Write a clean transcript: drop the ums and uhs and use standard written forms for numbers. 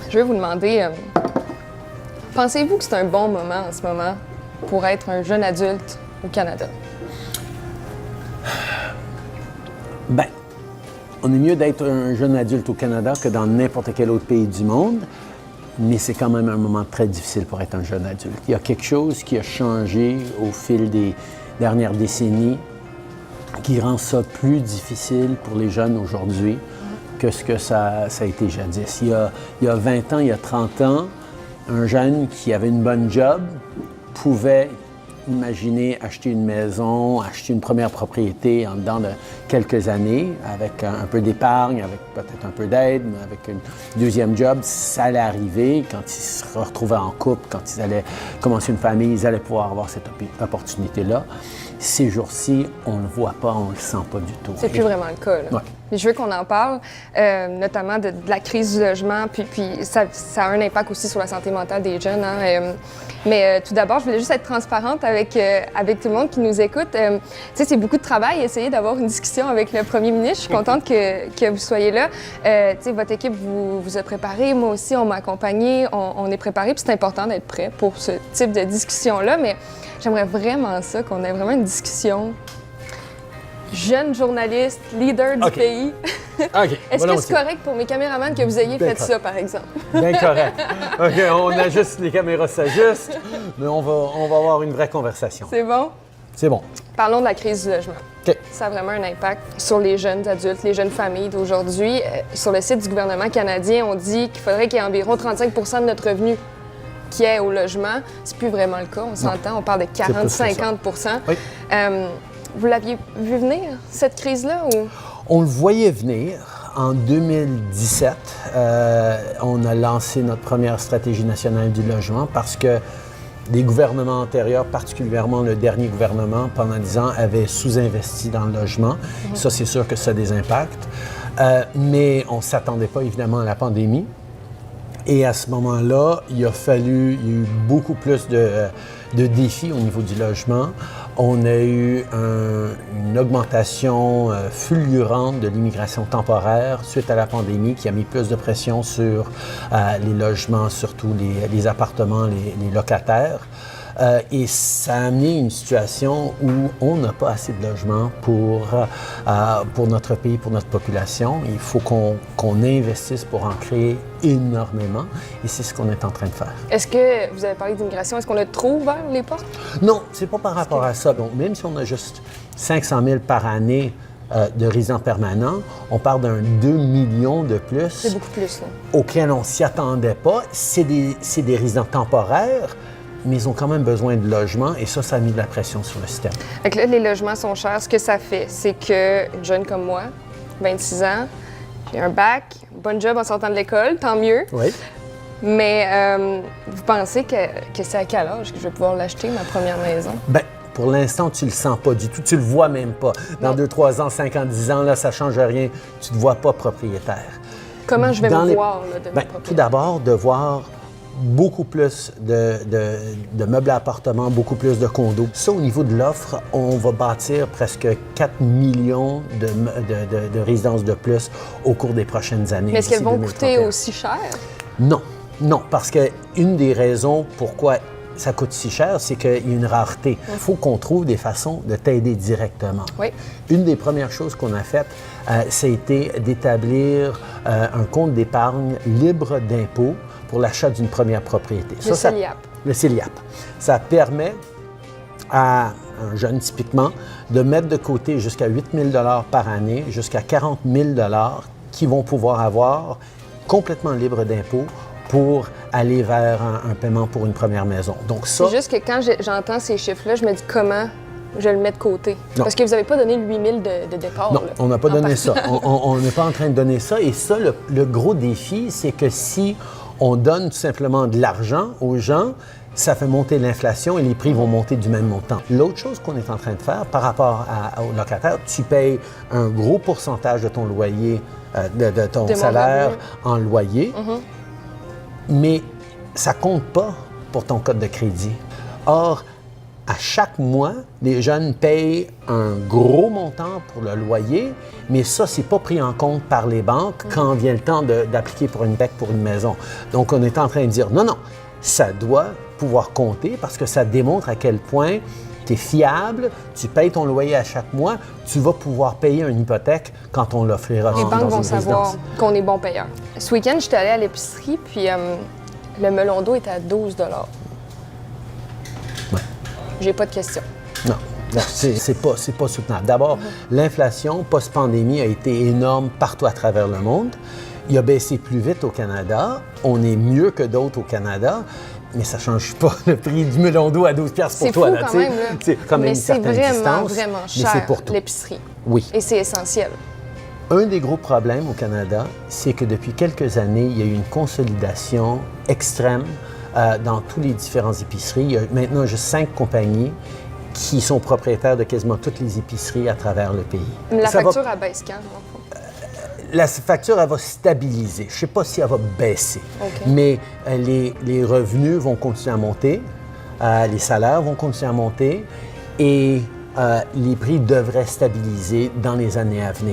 Je vais vous demander, pensez-vous que c'est un bon moment en ce moment pour être un jeune adulte au Canada? Bien, on est mieux d'être un jeune adulte au Canada que dans n'importe quel autre pays du monde, mais c'est quand même un moment très difficile pour être un jeune adulte. Il y a quelque chose qui a changé au fil des dernières décennies qui rend ça plus difficile pour les jeunes aujourd'hui que ce que ça a été jadis. Il y a 20 ans, il y a 30 ans, un jeune qui avait une bonne job pouvait imaginer acheter une maison, acheter une première propriété en dedans de quelques années, avec un peu d'épargne, avec peut-être un peu d'aide, mais avec une deuxième job, ça allait arriver. Quand ils se retrouvaient en couple, quand ils allaient commencer une famille, ils allaient pouvoir avoir cette opportunité-là. Ces jours-ci, on ne le voit pas, on ne le sent pas du tout. C'est plus vraiment le cas, là. Ouais. Mais je veux qu'on en parle, notamment de la crise du logement, puis ça a un impact aussi sur la santé mentale des jeunes. Hein. Mais tout d'abord, je voulais juste être transparente avec tout le monde qui nous écoute. Tu sais, c'est beaucoup de travail, essayer d'avoir une discussion avec le premier ministre. Je suis contente que vous soyez là. Tu sais, votre équipe vous a préparé, moi aussi, on m'a accompagné, on est préparé, puis c'est important d'être prêt pour ce type de discussion-là. Mais j'aimerais vraiment ça, qu'on ait vraiment une discussion. Jeune journaliste, leader du pays. OK. Est-ce que c'est correct pour mes caméramans que vous ayez fait ça, par exemple? Bien correct. OK, on ajuste, les caméras s'ajustent, mais on va avoir une vraie conversation. C'est bon? C'est bon. Parlons de la crise du logement. OK. Ça a vraiment un impact sur les jeunes adultes, les jeunes familles d'aujourd'hui. Sur le site du gouvernement canadien, on dit qu'il faudrait qu'il y ait environ 35 de notre revenu qui est au logement. C'est plus vraiment le cas, on s'entend. On parle de 40-50 Oui. Vous l'aviez vu venir, cette crise-là? Ou... On le voyait venir. En 2017, on a lancé notre première stratégie nationale du logement parce que les gouvernements antérieurs, particulièrement le dernier gouvernement, pendant 10 ans, avaient sous-investi dans le logement. Ça, c'est sûr que ça a des impacts. Mais on ne s'attendait pas, évidemment, à la pandémie. Et à ce moment-là, il y a eu beaucoup plus de défis au niveau du logement. On a eu une augmentation fulgurante de l'immigration temporaire suite à la pandémie qui a mis plus de pression sur les logements, surtout les appartements, les locataires. Et ça a amené une situation où on n'a pas assez de logements pour notre pays, pour notre population. Il faut qu'on investisse pour en créer énormément et c'est ce qu'on est en train de faire. Est-ce que, vous avez parlé d'immigration, est-ce qu'on a trop ouvert les portes? Non, c'est pas par rapport à ça. Donc, même si on a juste 500 000 par année de résidents permanents, on parle d'un 2 millions de plus. C'est beaucoup plus, là. Auquel on ne s'y attendait pas. C'est des résidents temporaires, mais ils ont quand même besoin de logements et ça a mis de la pression sur le système. Fait que là, les logements sont chers. Ce que ça fait, c'est qu'une jeune comme moi, 26 ans, j'ai un bac, bon job en sortant de l'école, tant mieux. Oui. Mais vous pensez que c'est à quel âge que je vais pouvoir l'acheter, ma première maison? Bien, pour l'instant, tu le sens pas du tout. Tu le vois même pas. Dans 2, 3 ans, 5 ans, 10 ans, là, ça change rien. Tu te vois pas propriétaire. Comment je vais me voir, là, de Bien, tout d'abord, de voir beaucoup plus de meubles à appartements, beaucoup plus de condos. Ça, au niveau de l'offre, on va bâtir presque 4 millions de résidences de plus au cours des prochaines années. Mais est-ce qu'elles vont coûter aussi cher? Non, non, parce qu'une des raisons pourquoi ça coûte si cher, c'est qu'il y a une rareté. Il faut qu'on trouve des façons de t'aider directement. Oui. Une des premières choses qu'on a faites, ça a été d'établir un compte d'épargne libre d'impôts pour l'achat d'une première propriété. Le CELIAP. Le CELIAP. Ça permet à un jeune, typiquement, de mettre de côté jusqu'à 8 000 $ par année, jusqu'à 40 000 $ qu'ils vont pouvoir avoir complètement libre d'impôts pour aller vers un paiement pour une première maison. Donc ça... C'est juste que quand j'entends ces chiffres-là, je me dis comment je le mets de côté. Non. Parce que vous n'avez pas donné le 8 000 de départ. Non, là, on n'a pas donné ça. On n'est pas en train de donner ça. Et ça, le gros défi, c'est que si on donne tout simplement de l'argent aux gens, ça fait monter l'inflation et les prix vont monter du même montant. L'autre chose qu'on est en train de faire par rapport aux locataires, tu payes un gros pourcentage de ton loyer, de ton salaire en loyer, mais ça compte pas pour ton code de crédit. Or, à chaque mois, les jeunes payent un gros montant pour le loyer, mais ça, c'est pas pris en compte par les banques quand vient le temps d'appliquer pour une hypothèque pour une maison. Donc, on est en train de dire non, ça doit pouvoir compter parce que ça démontre à quel point tu es fiable, tu payes ton loyer à chaque mois, tu vas pouvoir payer une hypothèque quand on l'offrira. Les banques dans vont une savoir résidence. qu'on est bon payeur. Ce week-end, j'étais allée à l'épicerie, puis le melon d'eau était à 12 $. Ouais. J'ai pas de questions. Non, c'est pas soutenable. D'abord, l'inflation post-pandémie a été énorme partout à travers le monde. Il a baissé plus vite au Canada. On est mieux que d'autres au Canada. Mais ça ne change pas le prix du melon d'eau à 12$ pour C'est toi. fou Là, quand même, là. C'est quand même Mais une c'est certaine vraiment, distance, vraiment mais c'est cher, pour tout. l'épicerie. Oui. Et c'est essentiel. Un des gros problèmes au Canada, c'est que depuis quelques années, il y a eu une consolidation extrême dans tous les différentes épiceries. Il y a maintenant juste 5 compagnies qui sont propriétaires de quasiment toutes les épiceries à travers le pays. Mais la Ça va- facture, elle baisse quand, dans le fond? La facture, elle va stabiliser. Je ne sais pas si elle va baisser, OK. mais les revenus vont continuer à monter, les salaires vont continuer à monter et les prix devraient stabiliser dans les années à venir.